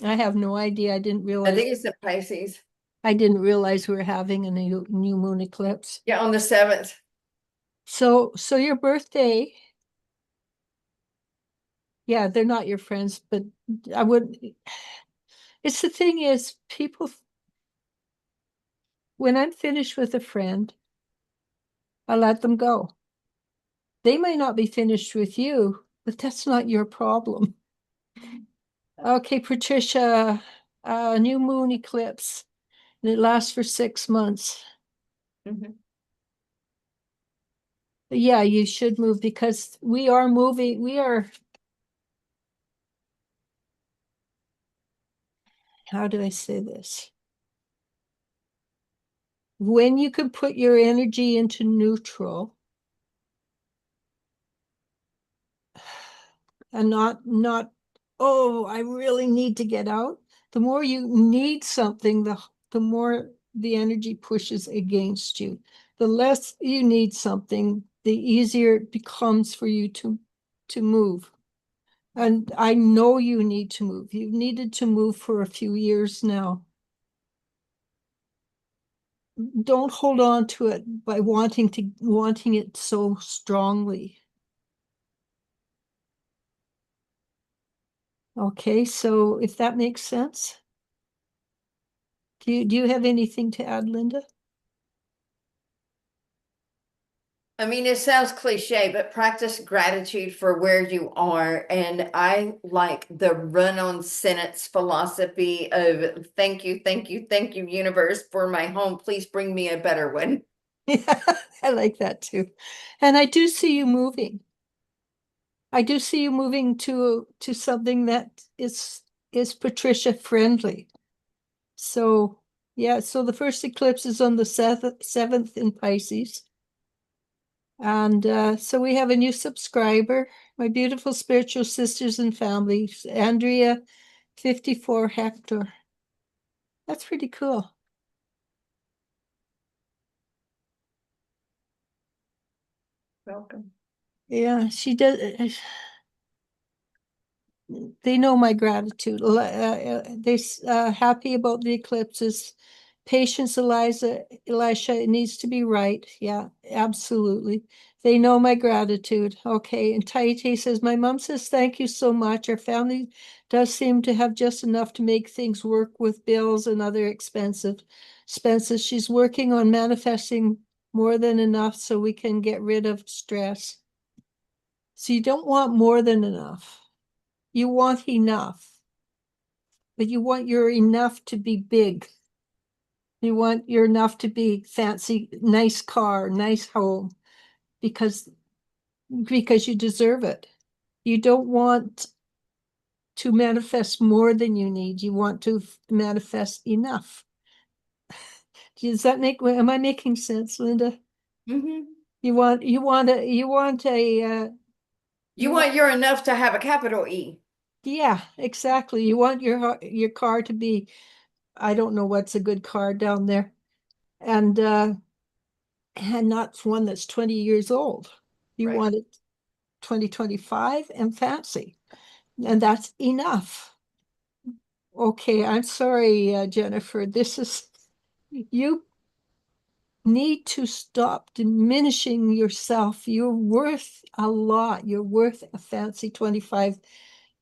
I have no idea. I think it's in Pisces. I didn't realize we were having a new moon eclipse. Yeah, on the 7th. So your birthday Yeah, they're not your friends, but I would, it's the thing is, people, when I'm finished with a friend, I let them go. They may not be finished with you, but that's not your problem. Okay, Patricia, new moon eclipse, and it lasts for 6 months. Mhm. Yeah, you should move because we are moving. How do I say this? When you can put your energy into neutral and not, oh, I really need to get out. The more you need something, the more the energy pushes against you. The less you need something, the easier it becomes for you to move. And I know you need to move. You've needed to move for a few years now. Don't hold on to it by wanting it so strongly. Okay, so if that makes sense, do you have anything to add, Linda? I mean, it sounds cliche, but practice gratitude for where you are. And I like the run-on sentence philosophy of thank you, universe, for my home. Please bring me a better one. Yeah, I like that too. And I do see you moving. I do see you moving to something that is Patricia friendly. So yeah, so the first eclipse is on the seventh in Pisces. And so we have a new subscriber, my beautiful spiritual sisters and families, Andrea 54 Hector. That's pretty cool. Welcome. Yeah, she does. They know my gratitude. They're happy about the eclipses. Patience, Elisha, it needs to be right. Yeah, absolutely. They know my gratitude. Okay. And Taite says, my mom says, thank you so much. Our family does seem to have just enough to make things work with bills and other expenses. She's working on manifesting more than enough so we can get rid of stress. So you don't want more than enough. You want enough, but you want your enough to be big. You want your enough to be fancy, nice car, nice home, because you deserve it. You don't want to manifest more than you need. You want to manifest enough. Does that make, am I making sense, Linda? Mm-hmm. You want You you want, want your enough to have a capital E, yeah, exactly. You want your car to be, I don't know what's a good car down there. And not one that's 20 years old. You right? want it 2025 and fancy. And that's enough. Okay, I'm sorry, Jennifer. You need to stop diminishing yourself. You're worth a lot. You're worth a fancy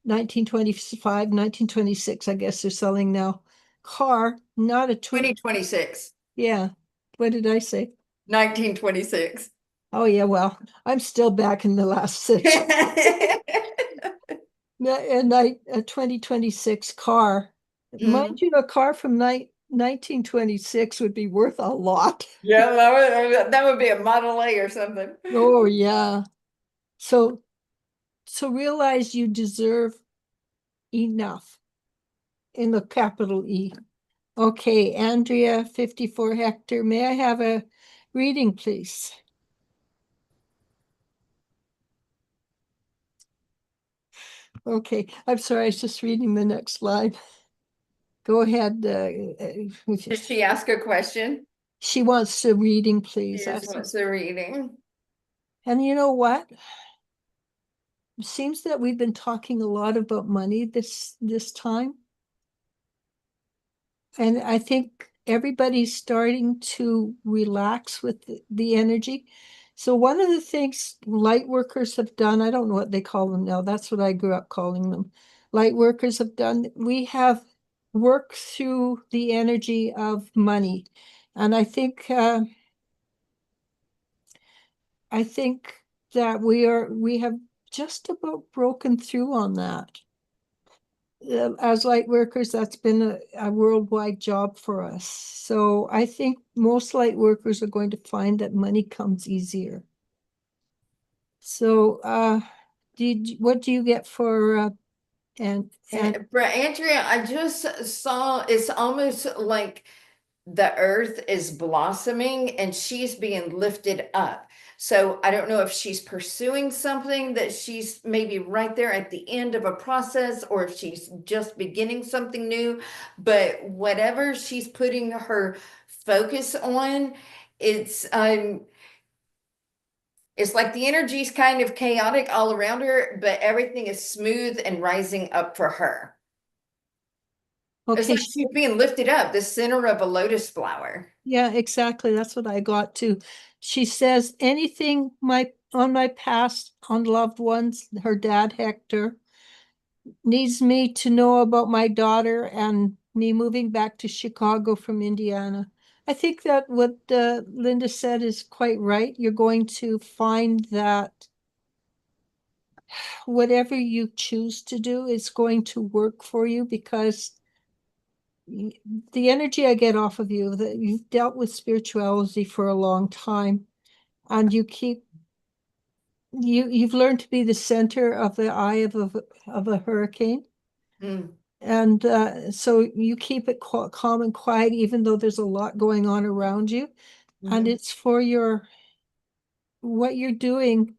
1925, 1926, I guess they're selling now, car, not a 2026, yeah. What did I say? 1926. Oh, yeah, well, I'm still back in the last century. And a 2026 car. Mind Mm. you, a car from 1926 would be worth a lot. Yeah, that would be a Model A or something. Oh, yeah. So, so realize you deserve enough in the capital E. Okay, Andrea, 54 Hector, may I have a reading, please? Okay, I'm sorry, I was just reading the next line. Go ahead. Did she ask a question? She wants a reading, She please. just wants the reading. And you know what? It seems that we've been talking a lot about money this time. And I think everybody's starting to relax with the energy. So one of the things light workers have done, I don't know what they call them now. That's what I grew up calling them. Light workers have done, we have worked through the energy of money. And I think that we have just about broken through on that. As light workers, that's been a worldwide job for us. So I think most light workers are going to find that money comes easier. So, what do you get for, and For Andrea, I just saw it's almost like the earth is blossoming and she's being lifted up. So I don't know if she's pursuing something that she's maybe right there at the end of a process or if she's just beginning something new, but whatever she's putting her focus on, it's it's like the energy's kind of chaotic all around her, but everything is smooth and rising up for her. It's okay, like she's being lifted up, the center of a lotus flower. yeah, exactly. That's what I got too. She says anything on my past, on loved ones, her dad Hector, needs me to know about my daughter and me moving back to Chicago from Indiana. I think that what Linda said is quite right. You're going to find that whatever you choose to do is going to work for you because the energy I get off of you, that you've dealt with spirituality for a long time and you've learned to be the center of the eye of a hurricane. Mm, And so you keep it calm and quiet, even though there's a lot going on around you. And mhm, it's for what you're doing.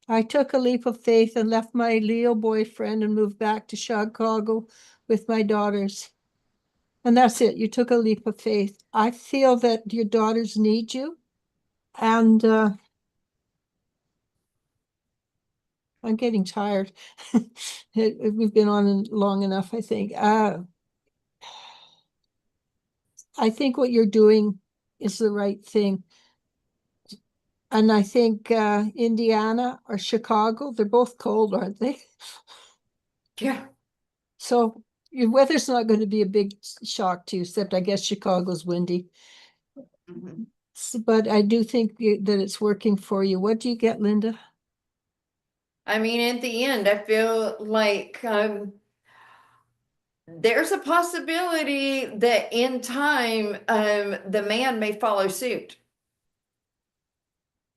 I took a leap of faith and left my Leo boyfriend and moved back to Chicago with my daughters. And that's it. You took a leap of faith. I feel that your daughters need you. And I'm getting tired. We've been on long enough, I think. I think what you're doing is the right thing. And I think Indiana or Chicago, they're both cold, aren't they? yeah. So your weather's not going to be a big shock to you, except I guess Chicago's windy. Mhm. But I do think that it's working for you. What do you get, Linda? I mean, at the end, I feel like there's a possibility that in time, the man may follow suit.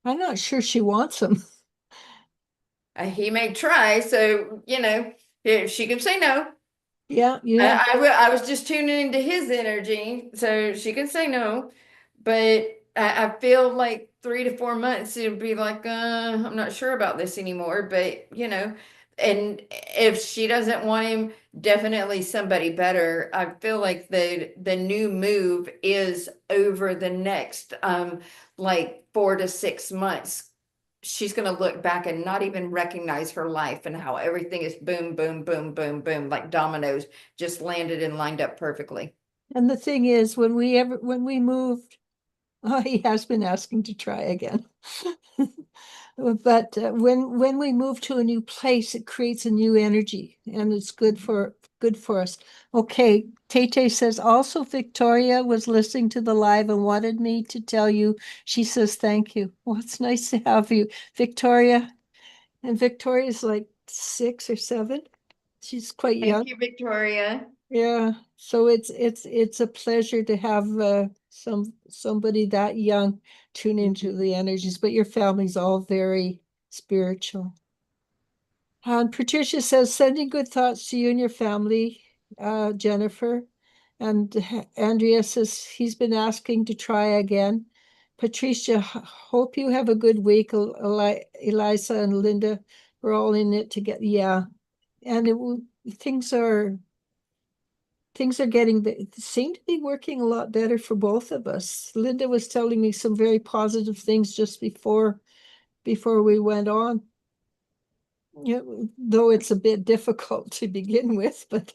I'm not sure she wants them. He may try, so if she can say no. Yeah, yeah. I was just tuning into his energy, so she can say no. But I feel like 3 to 4 months, it'd be like, I'm not sure about this anymore. But and if she doesn't want him, definitely somebody better. I feel like the new move is over the next like 4 to 6 months. She's going to look back and not even recognize her life and how everything is boom, boom, boom, boom, boom, like dominoes just landed and lined up perfectly. And the thing is, when we moved, oh, he has been asking to try again. But when we move to a new place, it creates a new energy, and it's good for us. Okay, Tay says also Victoria was listening to the live and wanted me to tell you. She says thank you. Well, it's nice to have you, Victoria. And Victoria's like 6 or 7. She's quite young. Thank you, Victoria. Yeah, so it's a pleasure to have somebody that young tune into the energies, but your family's all very spiritual. And Patricia says, sending good thoughts to you and your family, Jennifer. And Andrea says he's been asking to try again. Patricia, hope you have a good week. Eliza and Linda, we're all in it together. Yeah, and things are seem to be working a lot better for both of us. Linda was telling me some very positive things just before we went on. Yeah, though it's a bit difficult to begin with, but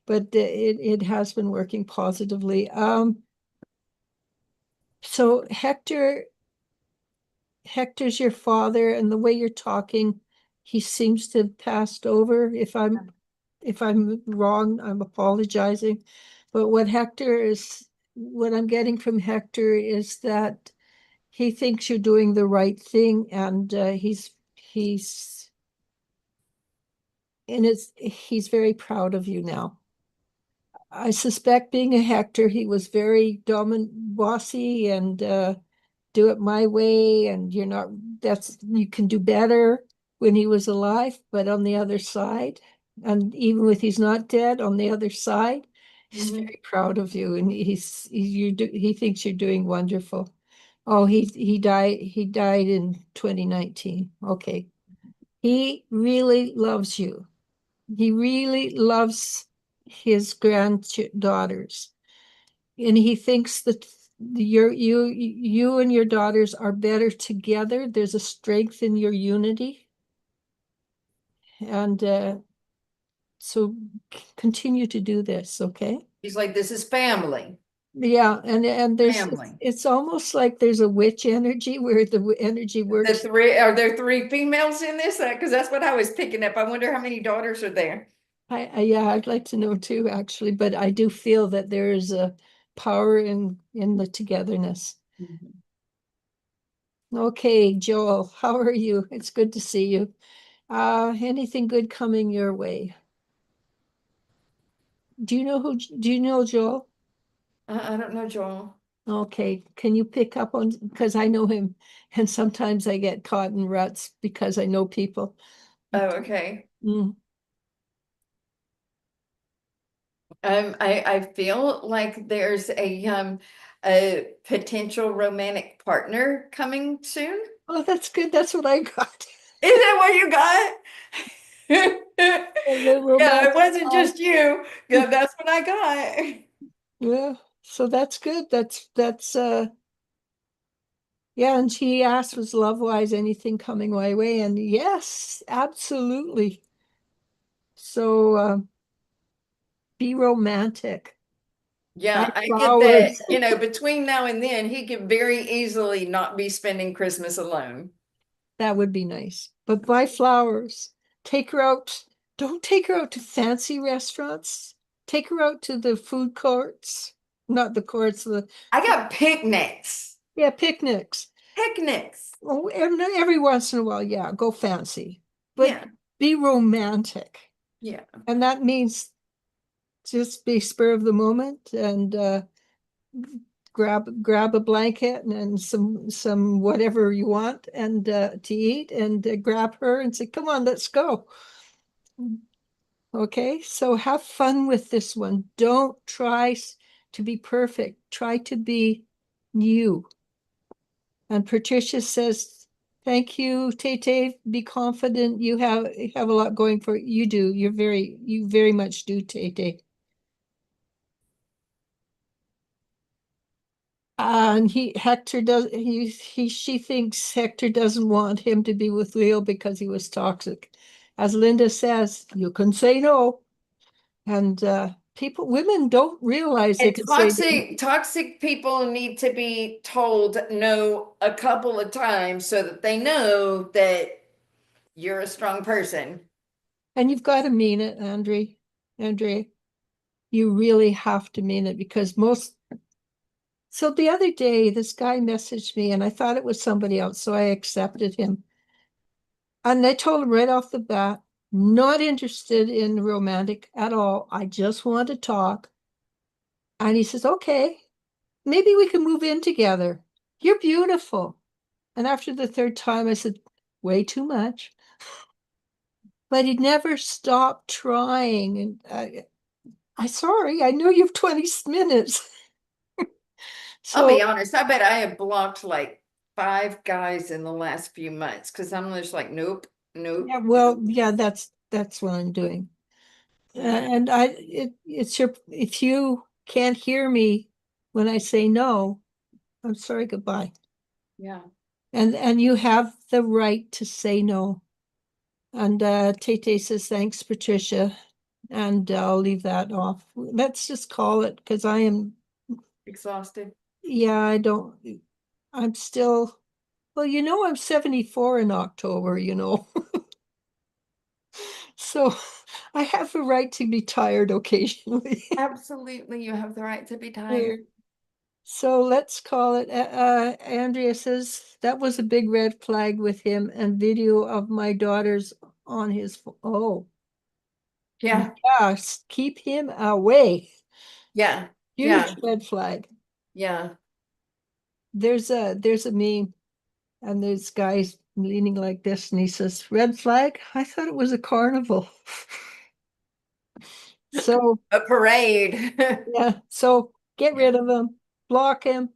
it has been working positively. So Hector Hector's your father, and the way you're talking, he seems to have passed over. If I'm wrong, I'm apologizing. But what I'm getting from Hector is that he thinks you're doing the right thing, and he's he's very proud of you now. I suspect being a Hector, he was very dominant, bossy, and do it my way, and you can do better when he was alive. But on the other side, and even with he's not dead, on the other side, he's Mhm. very proud of you, and he thinks you're doing wonderful. Oh, he died in 2019. Okay. He really loves you. He really loves his granddaughters, and he thinks that you and your daughters are better together. There's a strength in your unity, and so continue to do this, okay? He's like, this is family. Yeah, and Family. it's almost like there's a witch energy where energy works. Are there three females in this? Because that's what I was picking up. I wonder how many daughters are there. Yeah, I'd like to know too, actually, but I do feel that there is a power in the togetherness. Mhm. Okay, Joel, how are you? It's good to see you. Anything good coming your way? Do you know Joel? I don't know, Joel. Okay, can you pick up on, because I know him, and sometimes I get caught in ruts because I know people. Oh, okay. Mm. I feel like there's a potential romantic partner coming soon. Oh, that's good. That's what I got. Is that what you got? The Yeah, it romantic wasn't song. just you. Yeah, that's what I got. Yeah, so that's good. That's yeah, and she asked, was love-wise anything coming my way? And yes, absolutely. So be romantic. Buy Yeah, I get that. flowers. Between now and then, he could very easily not be spending Christmas alone. That would be nice. But buy flowers. Take her out. Don't take her out to fancy restaurants. Take her out to the food courts. Not the courts, the I got picnics. yeah, picnics. Picnics. Oh, every once in a while, yeah, go fancy. But Yeah, be romantic. yeah. And that means just be spur of the moment and grab a blanket and some whatever you want and to eat and grab her and say, come on, let's go. Okay, so have fun with this one. Don't try to be perfect. Try to be you. And Patricia says, thank you, Tete. Be confident. You have a lot going for you. You do. You very much do, Tete. And Hector does she thinks Hector doesn't want him to be with Leo because he was toxic. As Linda says, you can say no. And women don't realize they And can say no. toxic people need to be told no a couple of times so that they know that you're a strong person. And you've got to mean it, Andrea. You really have to mean it because so the other day this guy messaged me and I thought it was somebody else, so I accepted him. And I told him right off the bat, not interested in romantic at all. I just want to talk. And he says, okay, maybe we can move in together. You're beautiful. And after the third time, I said, way too much. But he never stopped trying. And I sorry, I know you have 20 minutes. I'll So be honest, I bet I have blocked like five guys in the last few months because I'm just like, nope, nope. yeah, well, yeah, that's what I'm doing. And it's if you can't hear me when I say no, I'm sorry, goodbye. Yeah. And you have the right to say no. And Tete says, thanks, Patricia. And I'll leave that off. Let's just call it because Exhausted. yeah, I'm still, Well, I'm 74 in October, so I have a right to be tired occasionally. Absolutely, you have the right to be Uh, tired. So let's call it, Andrea says that was a big red flag with him and video of my daughter's on his, oh, Yeah, yes, keep him away. yeah, yeah, Huge red flag. yeah. There's a meme and there's guys leaning like this and he says, red flag? I thought it was a carnival. So, A parade. yeah, so get Yeah, rid of him, block him,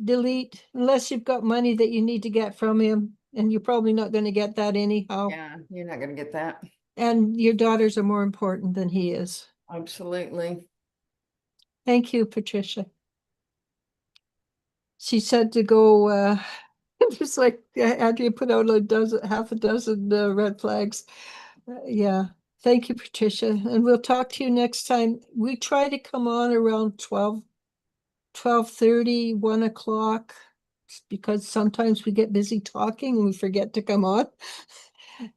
delete, unless you've got money that you need to get from him, and you're probably not going to get that anyhow. yeah, you're not gonna get that. And your daughters are more important than he is. Absolutely. Thank you, Patricia. She said to go, just like Andrea put out half a dozen red flags. Yeah. Thank you, Patricia. And we'll talk to you next time. We try to come on around 12:30, 1 o'clock, because sometimes we get busy talking and we forget to come on.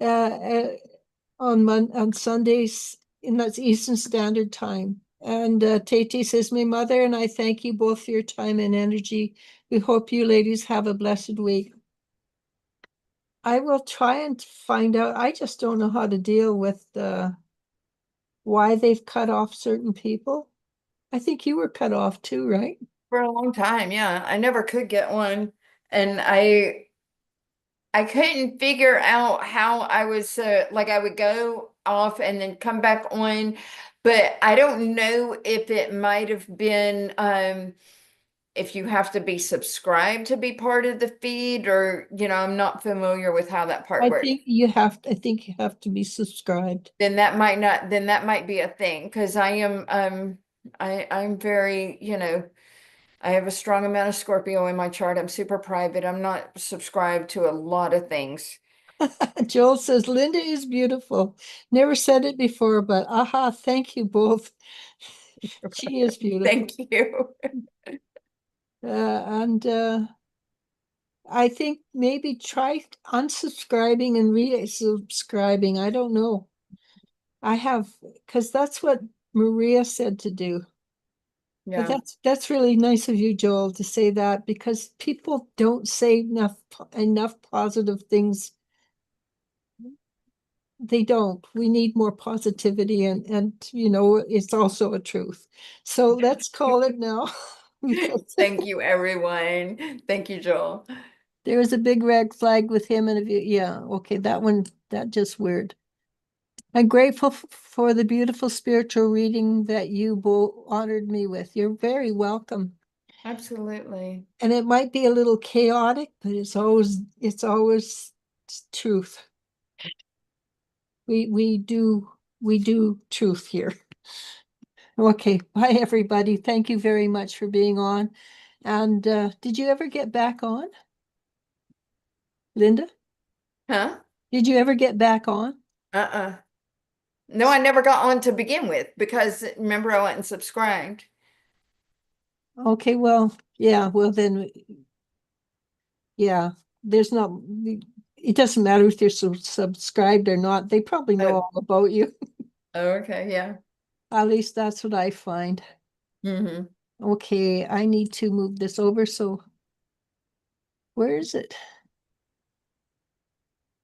Uh, on Sundays, and that's Eastern Standard Time. And Tate says, my mother and I thank you both for your time and energy. We hope you ladies have a blessed week. I will try and find out. I just don't know how to deal with why they've cut off certain people. I think you were cut off too, right? For a long time, yeah. I never could get one. And I couldn't figure out how I was like I would go off and then come back on, but I don't know if it might have been if you have to be subscribed to be part of the feed or I'm not familiar with how that part works. I think you have to be subscribed. Then that might not then that might be a thing because I am I'm very, I have a strong amount of Scorpio in my chart. I'm super private. I'm not subscribed to a lot of things. Joel says, Linda is beautiful. Never said it before, but aha, thank you both. She is beautiful. Thank you. And I think maybe try unsubscribing and resubscribing. I don't know. I have, because that's what Maria said to do. But Yeah. that's really nice of you, Joel, to say that because people don't say enough positive things. They don't. We need more positivity and it's also a truth. So let's call it now because Thank you, everyone. Thank you, Joel. there was a big red flag with him and yeah, okay, that just weird. I'm grateful for the beautiful spiritual reading that you both honored me with. You're very welcome. Absolutely. And it might be a little chaotic, but it's always truth. We do truth here. Okay, bye everybody. Thank you very much for being on. And did you ever get back on, Linda? Huh? Did you ever get back on? Uh-uh. No, I never got on to begin with because remember I went and subscribed. Okay, well, yeah, well then, yeah, there's not, it doesn't matter if they're subscribed or not. They probably know Oh, all about you. okay, yeah. At least that's what I find. Mm-hmm. Okay, I need to move this over. So where is it?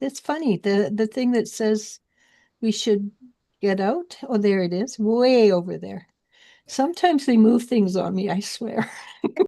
It's funny. The thing that says we should get out. Oh, there it is, way over there. Sometimes they move things on me, I swear.